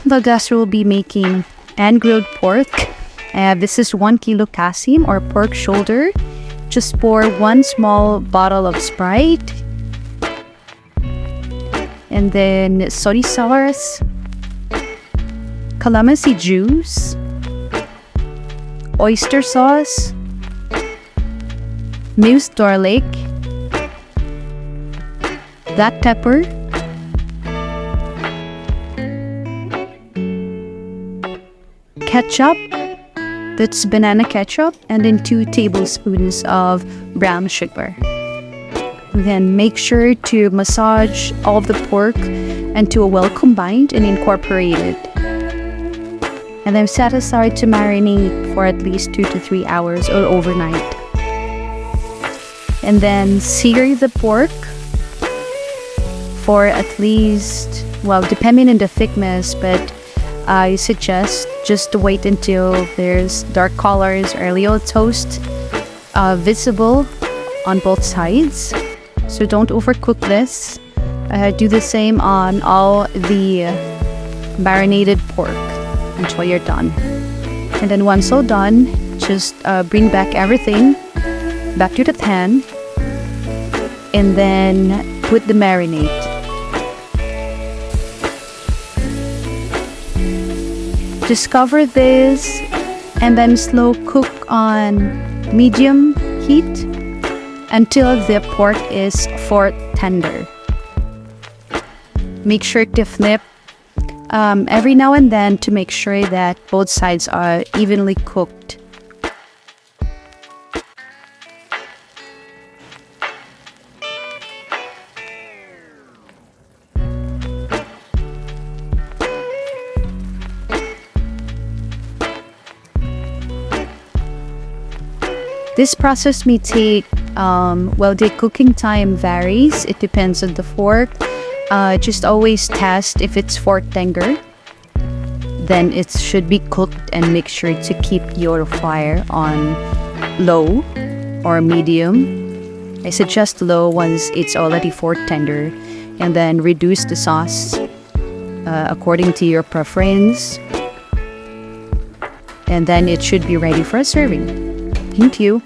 Valgasser will be making and-grilled pork. This is 1 kilo kasim or pork shoulder. Just pour 1 small bottle of Sprite. And then soy sauce, calamansi juice, oyster sauce, minced garlic, black pepper, ketchup, that's banana ketchup, and then 2 tablespoons of brown sugar. Then make sure to massage all of the pork until well combined and incorporated. And then set aside to marinate for at least 2 to 3 hours or overnight. And then sear the pork for at least, well, depending on the thickness, but I suggest just to wait until there's dark colors or a little toast visible on both sides. So don't overcook this. Do the same on all the marinated pork until you're done. And then once all done, just bring back everything back to the pan and then put the marinade. Just cover this and then slow cook on medium heat until the pork is fork tender. Make sure to flip every now and then to make sure that both sides are evenly cooked. This process may take, the cooking time varies. It depends on the fork. Just always test if it's fork tender. Then it should be cooked, and make sure to keep your fire on low or medium. I suggest low once it's already fork tender, and then reduce the sauce according to your preference. And then it should be ready for a serving. Thank you.